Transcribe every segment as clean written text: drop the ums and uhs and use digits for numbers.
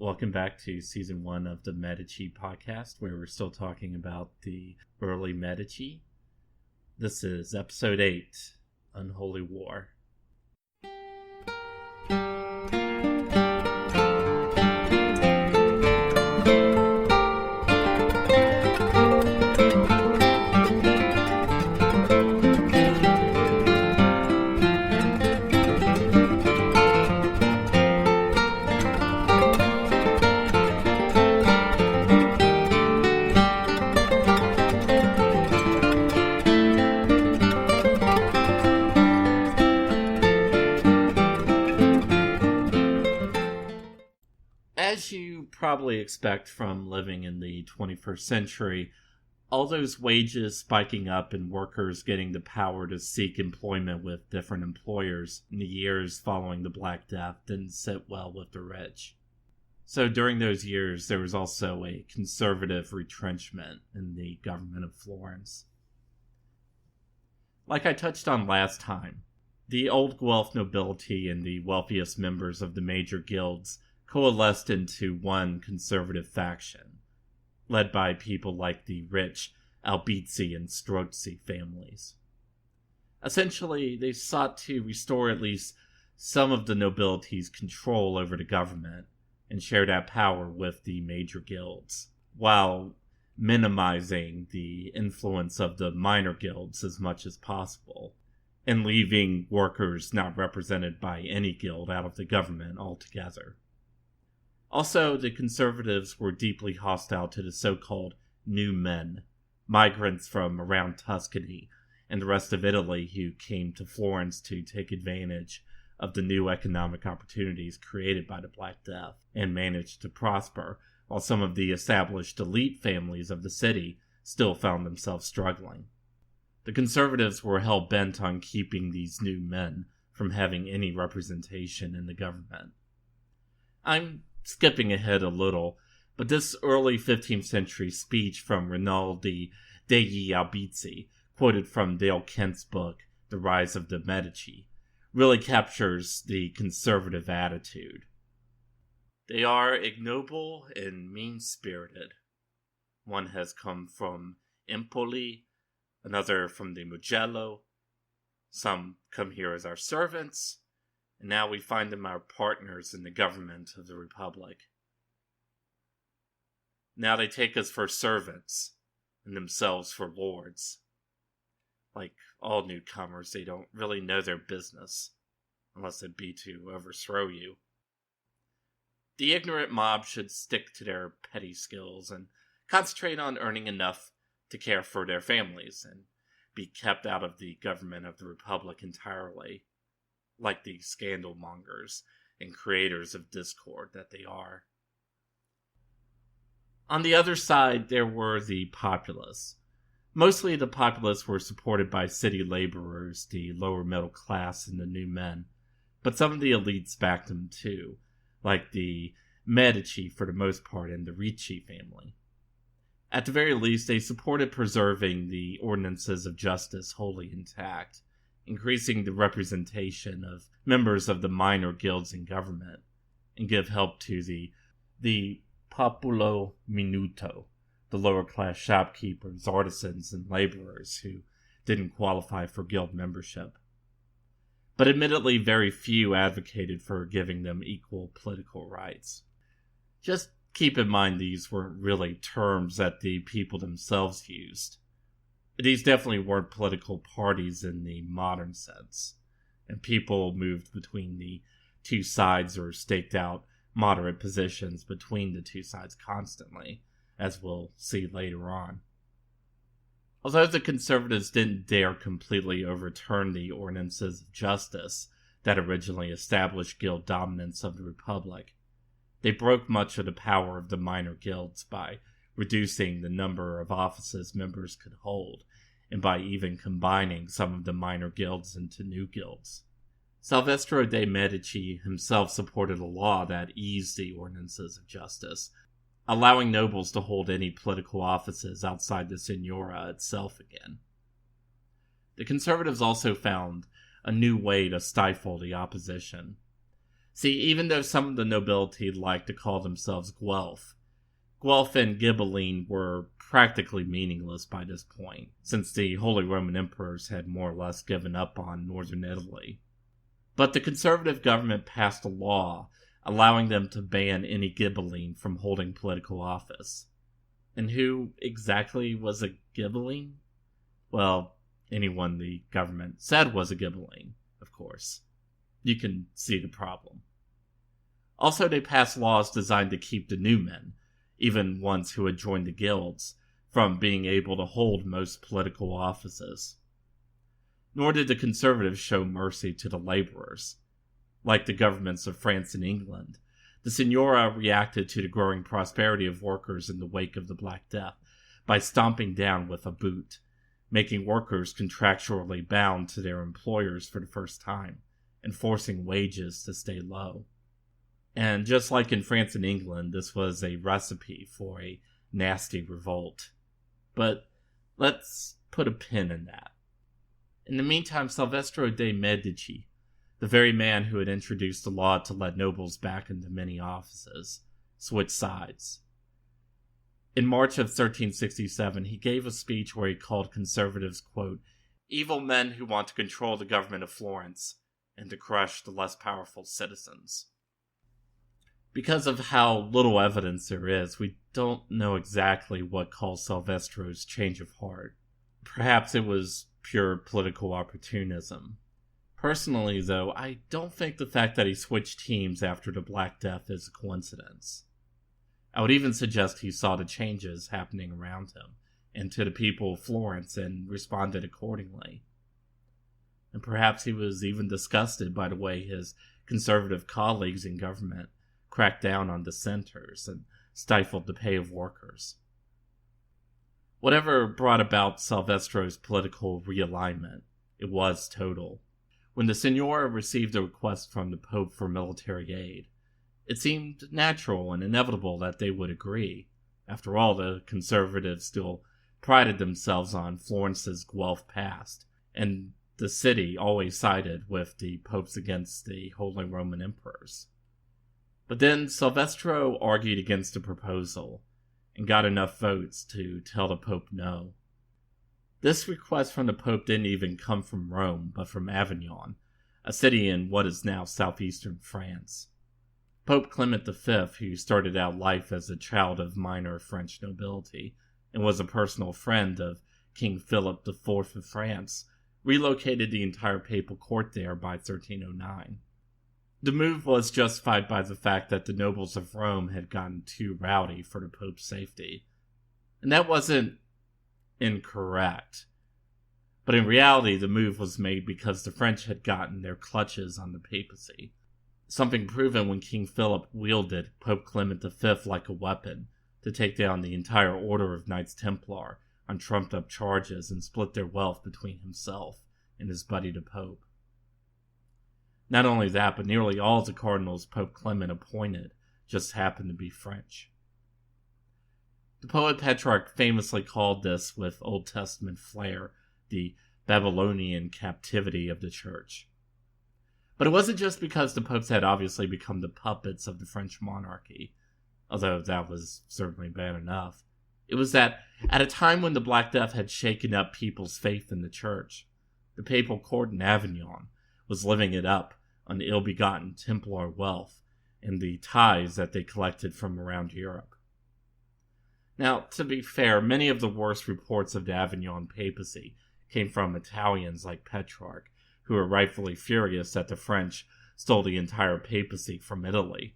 Welcome back to season 1 of the Medici podcast, where we're still talking about the early Medici. This is episode 8, Unholy War. As you probably expect from living in the 21st century, all those wages spiking up and workers getting the power to seek employment with different employers in the years following the Black Death didn't sit well with the rich. So during those years, there was also a conservative retrenchment in the government of Florence. Like I touched on last time, the old Guelph nobility and the wealthiest members of the major guilds coalesced into one conservative faction, led by people like the rich Albizzi and Strozzi families. Essentially, they sought to restore at least some of the nobility's control over the government and share that power with the major guilds, while minimizing the influence of the minor guilds as much as possible, and leaving workers not represented by any guild out of the government altogether. Also, the conservatives were deeply hostile to the so-called new men, migrants from around Tuscany and the rest of Italy who came to Florence to take advantage of the new economic opportunities created by the Black Death and managed to prosper, while some of the established elite families of the city still found themselves struggling. The conservatives were hell-bent on keeping these new men from having any representation in the government. I'm skipping ahead a little, but this early 15th century speech from Rinaldi degli Albizzi, quoted from Dale Kent's book, The Rise of the Medici, really captures the conservative attitude. They are ignoble and mean-spirited. One has come from Empoli, another from the Mugello. Some come here as our servants, and now we find them our partners in the government of the Republic. Now they take us for servants, and themselves for lords. Like all newcomers, they don't really know their business, unless it be to overthrow you. The ignorant mob should stick to their petty skills and concentrate on earning enough to care for their families, and be kept out of the government of the Republic entirely, like the scandal mongers and creators of discord that they are. On the other side, there were the populace. Mostly the populace were supported by city laborers, the lower middle class, and the new men, but some of the elites backed them too, like the Medici for the most part and the Ricci family. At the very least, they supported preserving the ordinances of justice wholly intact, increasing the representation of members of the minor guilds in government, and give help to the populo minuto, the lower-class shopkeepers, artisans, and laborers who didn't qualify for guild membership. But admittedly, very few advocated for giving them equal political rights. Just keep in mind these weren't really terms that the people themselves used. These definitely weren't political parties in the modern sense, and people moved between the two sides or staked out moderate positions between the two sides constantly, as we'll see later on. Although the conservatives didn't dare completely overturn the ordinances of justice that originally established guild dominance of the Republic, they broke much of the power of the minor guilds by reducing the number of offices members could hold, and by even combining some of the minor guilds into new guilds. Salvestro de Medici himself supported a law that eased the ordinances of justice, allowing nobles to hold any political offices outside the Signora itself again. The conservatives also found a new way to stifle the opposition. See, even though some of the nobility liked to call themselves Guelph, Guelph and Ghibelline were practically meaningless by this point, since the Holy Roman Emperors had more or less given up on northern Italy. But the conservative government passed a law allowing them to ban any Ghibelline from holding political office. And who exactly was a Ghibelline? Well, anyone the government said was a Ghibelline, of course. You can see the problem. Also, they passed laws designed to keep the new men, even ones who had joined the guilds, from being able to hold most political offices. Nor did the conservatives show mercy to the laborers. Like the governments of France and England, the Signora reacted to the growing prosperity of workers in the wake of the Black Death by stomping down with a boot, making workers contractually bound to their employers for the first time, and forcing wages to stay low. And just like in France and England, this was a recipe for a nasty revolt. But let's put a pin in that. In the meantime, Salvestro de Medici, the very man who had introduced the law to let nobles back into many offices, switched sides. In March of 1367, he gave a speech where he called conservatives, quote, evil men who want to control the government of Florence and to crush the less powerful citizens. Because of how little evidence there is, we don't know exactly what caused Salvestro's change of heart. Perhaps it was pure political opportunism. Personally, though, I don't think the fact that he switched teams after the Black Death is a coincidence. I would even suggest he saw the changes happening around him and to the people of Florence and responded accordingly. And perhaps he was even disgusted by the way his conservative colleagues in government cracked down on dissenters and stifled the pay of workers. Whatever brought about Salvestro's political realignment, it was total. When the Signora received a request from the Pope for military aid, it seemed natural and inevitable that they would agree. After all, the conservatives still prided themselves on Florence's Guelph past, and the city always sided with the popes against the Holy Roman Emperors. But then Salvestro argued against the proposal, and got enough votes to tell the Pope no. This request from the Pope didn't even come from Rome, but from Avignon, a city in what is now southeastern France. Pope Clement V, who started out life as a child of minor French nobility, and was a personal friend of King Philip IV of France, relocated the entire papal court there by 1309. The move was justified by the fact that the nobles of Rome had gotten too rowdy for the Pope's safety. And that wasn't incorrect. But in reality, the move was made because the French had gotten their clutches on the papacy. Something proven when King Philip wielded Pope Clement V like a weapon to take down the entire order of Knights Templar on trumped-up charges and split their wealth between himself and his buddy the Pope. Not only that, but nearly all the cardinals Pope Clement appointed just happened to be French. The poet Petrarch famously called this, with Old Testament flair, the Babylonian captivity of the church. But it wasn't just because the popes had obviously become the puppets of the French monarchy, although that was certainly bad enough. It was that, at a time when the Black Death had shaken up people's faith in the church, the papal court in Avignon was living it up on the ill-begotten Templar wealth and the tithes that they collected from around Europe. Now, to be fair, many of the worst reports of the Avignon papacy came from Italians like Petrarch, who were rightfully furious that the French stole the entire papacy from Italy.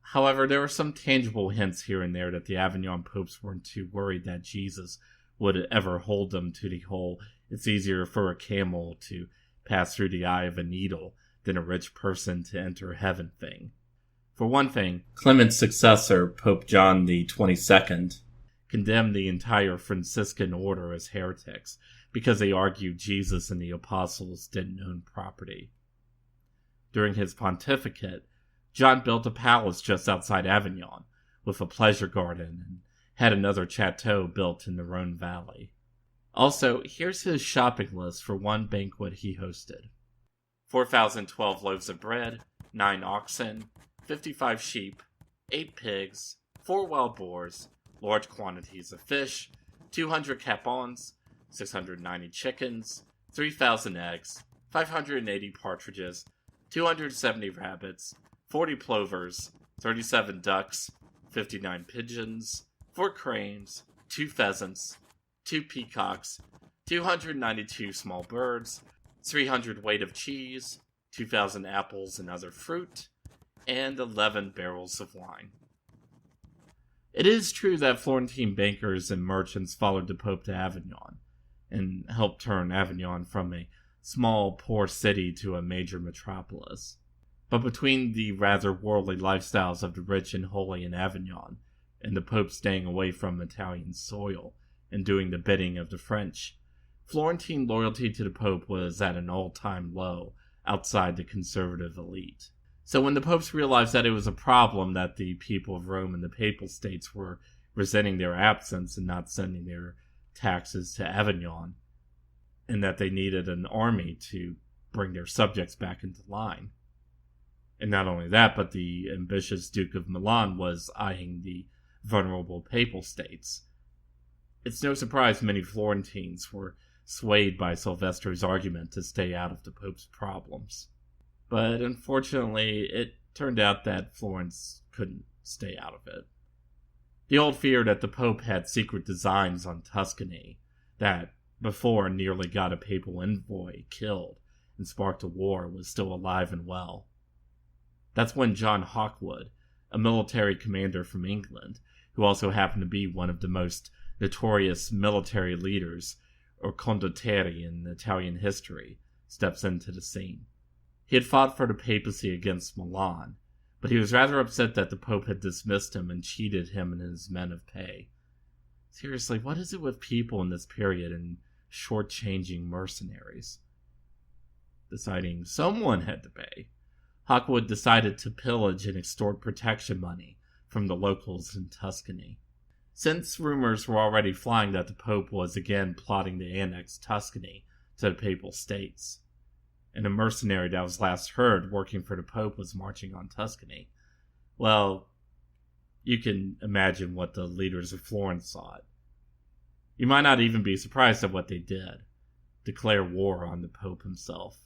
However, there were some tangible hints here and there that the Avignon popes weren't too worried that Jesus would ever hold them to the whole "it's easier for a camel to pass through the eye of a needle than a rich person to enter heaven" thing. For one thing, Clement's successor, Pope John XXII, condemned the entire Franciscan order as heretics because they argued Jesus and the apostles didn't own property. During his pontificate, John built a palace just outside Avignon with a pleasure garden and had another chateau built in the Rhone Valley. Also, here's his shopping list for one banquet he hosted: 4,012 loaves of bread, 9 oxen, 55 sheep, 8 pigs, 4 wild boars, large quantities of fish, 200 capons, 690 chickens, 3,000 eggs, 580 partridges, 270 rabbits, 40 plovers, 37 ducks, 59 pigeons, 4 cranes, 2 pheasants, 2 peacocks, 292 small birds, 300 weight of cheese, 2,000 apples and other fruit, and 11 barrels of wine. It is true that Florentine bankers and merchants followed the Pope to Avignon, and helped turn Avignon from a small, poor city to a major metropolis. But between the rather worldly lifestyles of the rich and holy in Avignon, and the Pope staying away from Italian soil and doing the bidding of the French, Florentine loyalty to the Pope was at an all-time low outside the conservative elite. So when the popes realized that it was a problem that the people of Rome and the Papal States were resenting their absence and not sending their taxes to Avignon, and that they needed an army to bring their subjects back into line. And not only that, but the ambitious Duke of Milan was eyeing the vulnerable Papal States. It's no surprise many Florentines were swayed by Salvestro's argument to stay out of the Pope's problems. But unfortunately, it turned out that Florence couldn't stay out of it. The old fear that the Pope had secret designs on Tuscany, that before nearly got a papal envoy killed and sparked a war, was still alive and well. That's when John Hawkwood, a military commander from England, who also happened to be one of the most notorious military leaders or condottieri in Italian history, steps into the scene. He had fought for the papacy against Milan, but he was rather upset that the Pope had dismissed him and cheated him and his men of pay. Seriously, what is it with people in this period and shortchanging mercenaries? Deciding someone had to pay, Hawkwood decided to pillage and extort protection money from the locals in Tuscany. Since rumors were already flying that the Pope was again plotting to annex Tuscany to the Papal States, and a mercenary that was last heard working for the Pope was marching on Tuscany, well, you can imagine what the leaders of Florence thought. You might not even be surprised at what they did: declare war on the Pope himself.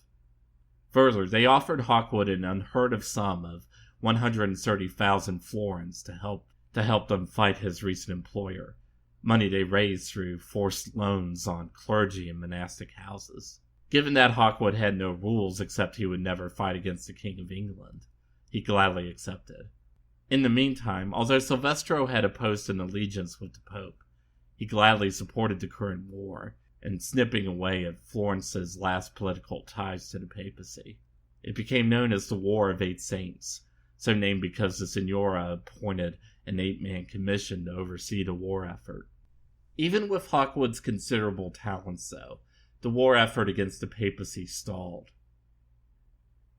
Further, they offered Hawkwood an unheard of sum of 130,000 florins to help them fight his recent employer, money they raised through forced loans on clergy and monastic houses. Given that Hawkwood had no rules except he would never fight against the King of England, he gladly accepted. In the meantime, although Salvestro had opposed an allegiance with the Pope, he gladly supported the current war and snipping away at Florence's last political ties to the papacy. It became known as the War of Eight Saints, so named because the Signora appointed an 8-man commission to oversee the war effort. Even with Hawkwood's considerable talents, though, the war effort against the papacy stalled.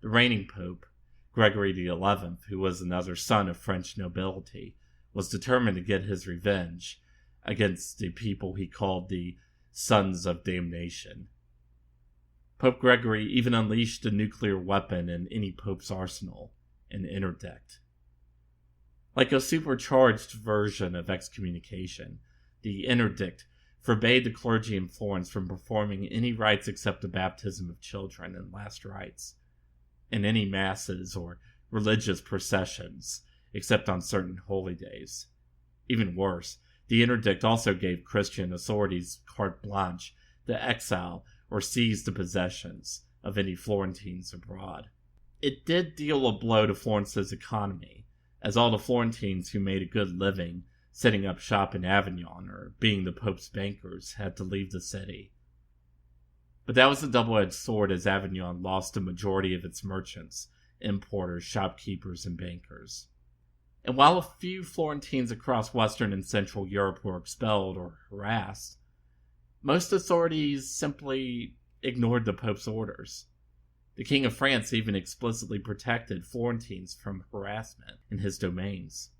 The reigning pope, Gregory XI, who was another son of French nobility, was determined to get his revenge against the people he called the Sons of Damnation. Pope Gregory even unleashed a nuclear weapon in any pope's arsenal, an interdict. Like a supercharged version of excommunication, the interdict forbade the clergy in Florence from performing any rites except the baptism of children and last rites, and any masses or religious processions, except on certain holy days. Even worse, the interdict also gave Christian authorities carte blanche to exile or seize the possessions of any Florentines abroad. It did deal a blow to Florence's economy, as all the Florentines who made a good living setting up shop in Avignon or being the Pope's bankers had to leave the city. But that was a double-edged sword, as Avignon lost a majority of its merchants, importers, shopkeepers, and bankers. And while a few Florentines across Western and Central Europe were expelled or harassed, most authorities simply ignored the Pope's orders. The King of France even explicitly protected Florentines from harassment in his domains.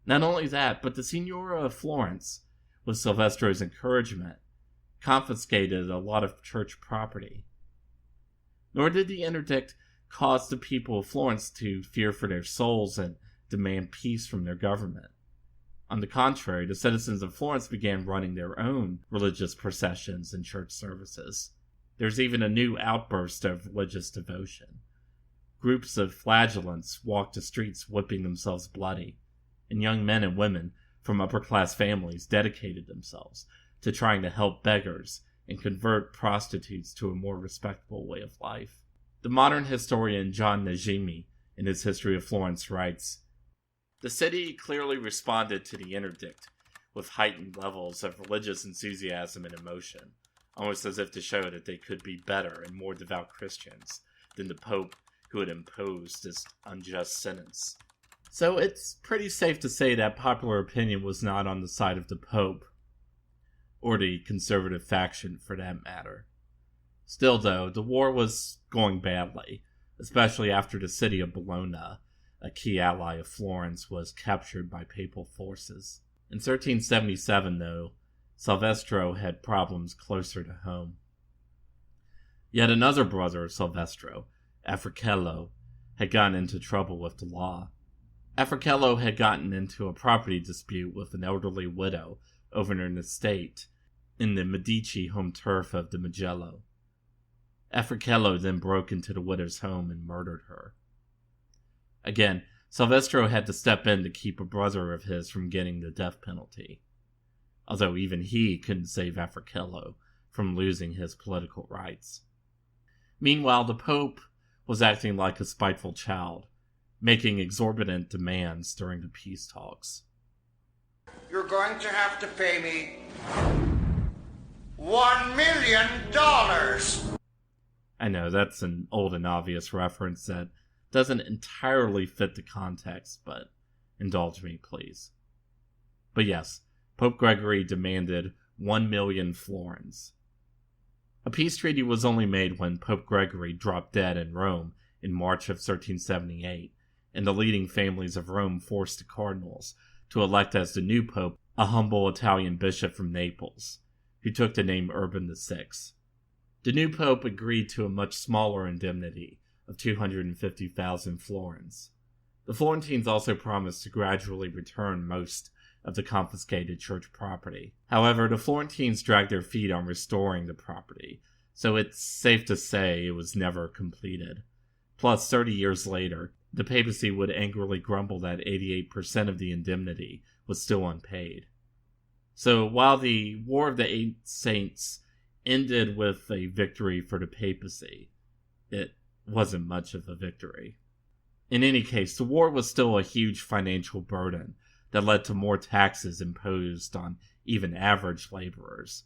Not only that, but the Signora of Florence, with Salvestro's encouragement, confiscated a lot of church property. Nor did the interdict caused the people of Florence to fear for their souls and demand peace from their government. On the contrary, the citizens of Florence began running their own religious processions and church services. There's even a new outburst of religious devotion. Groups of flagellants walked the streets whipping themselves bloody, and young men and women from upper-class families dedicated themselves to trying to help beggars and convert prostitutes to a more respectable way of life. The modern historian John Najimi, in his History of Florence, writes, "The city clearly responded to the interdict with heightened levels of religious enthusiasm and emotion, almost as if to show that they could be better and more devout Christians than the Pope who had imposed this unjust sentence." So it's pretty safe to say that popular opinion was not on the side of the Pope, or the conservative faction for that matter. Still, though, the war was going badly, especially after the city of Bologna, a key ally of Florence, was captured by papal forces. In 1377, though, Salvestro had problems closer to home. Yet another brother of Salvestro, Africello, had gotten into trouble with the law. Africello had gotten into a property dispute with an elderly widow over an estate in the Medici home turf of the Mugello. Africello then broke into the widow's home and murdered her. Again, Salvestro had to step in to keep a brother of his from getting the death penalty, although even he couldn't save Africello from losing his political rights. Meanwhile, the Pope was acting like a spiteful child, making exorbitant demands during the peace talks. "You're going to have to pay me $1 million. I know, that's an old and obvious reference that doesn't entirely fit the context, but indulge me, please. But yes, Pope Gregory demanded 1 million florins. A peace treaty was only made when Pope Gregory dropped dead in Rome in March of 1378, and the leading families of Rome forced the cardinals to elect as the new pope a humble Italian bishop from Naples, who took the name Urban VI. The new pope agreed to a much smaller indemnity of 250,000 florins. The Florentines also promised to gradually return most of the confiscated church property. However, the Florentines dragged their feet on restoring the property, so it's safe to say it was never completed. Plus, 30 years later, the papacy would angrily grumble that 88% of the indemnity was still unpaid. So while the War of the Eight Saints ended with a victory for the papacy, it wasn't much of a victory. In any case, the war was still a huge financial burden that led to more taxes imposed on even average laborers,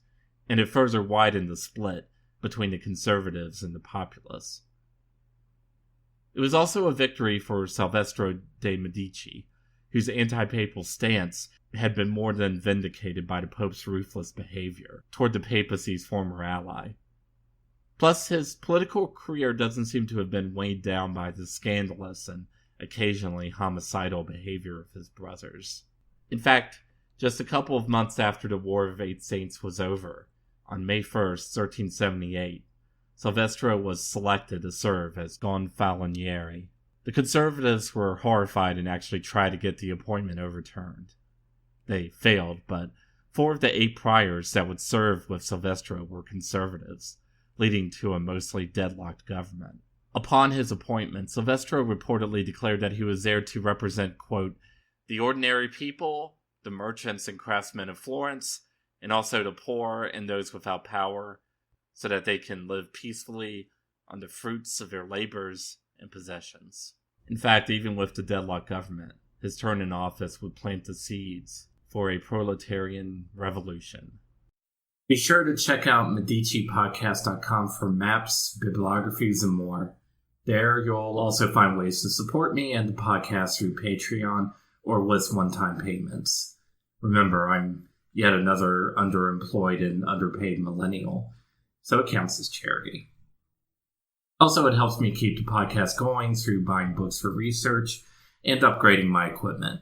and it further widened the split between the conservatives and the populace. It was also a victory for Salvestro de Medici, whose anti-papal stance had been more than vindicated by the Pope's ruthless behavior toward the papacy's former ally. Plus, his political career doesn't seem to have been weighed down by the scandalous and occasionally homicidal behavior of his brothers. In fact, just a couple of months after the War of Eight Saints was over, on May 1st, 1378, Salvestro was selected to serve as Gonfaloniere. The conservatives were horrified and actually tried to get the appointment overturned. They failed, but 4 of the 8 priors that would serve with Salvestro were conservatives, leading to a mostly deadlocked government. Upon his appointment, Salvestro reportedly declared that he was there to represent, quote, the ordinary people, the merchants and craftsmen of Florence, and also the poor and those without power, so that they can live peacefully on the fruits of their labors and possessions. In fact, even with the deadlocked government, his turn in office would plant the seeds for a proletarian revolution. Be sure to check out MediciPodcast.com for maps, bibliographies, and more. There, you'll also find ways to support me and the podcast through Patreon or with one-time payments. Remember, I'm yet another underemployed and underpaid millennial, so it counts as charity. Also, it helps me keep the podcast going through buying books for research and upgrading my equipment.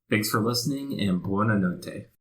Thanks for listening, and buona notte.